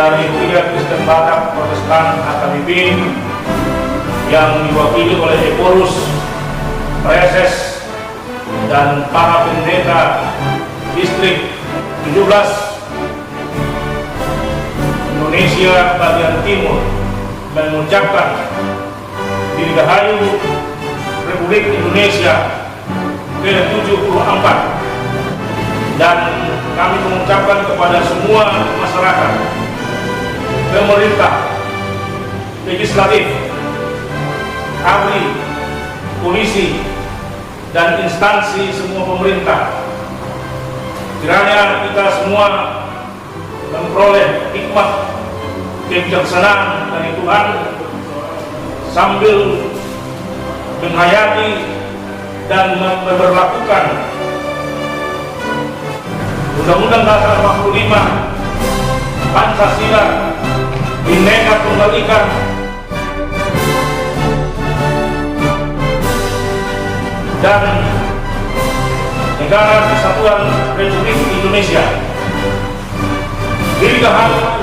dari Gereja Kristen Batak Protestan AKBP yang diwakili oleh Eporus, Reses, dan para pendeta distrik 17 Indonesia bagian timur mengucapkan Dirgahayu Republik Indonesia ke-74, dan kami mengucapkan kepada semua masyarakat, pemerintah, legislatif, ABRI, polisi, dan instansi semua pemerintah, kiranya kita semua memperoleh hikmat kebijaksanaan dari Tuhan sambil menghayati dan memperlakukan Undang-Undang Dasar 45, Pancasila, Bhinneka Tunggal Ika, dan Negara Kesatuan Republik Indonesia. Dirgahayu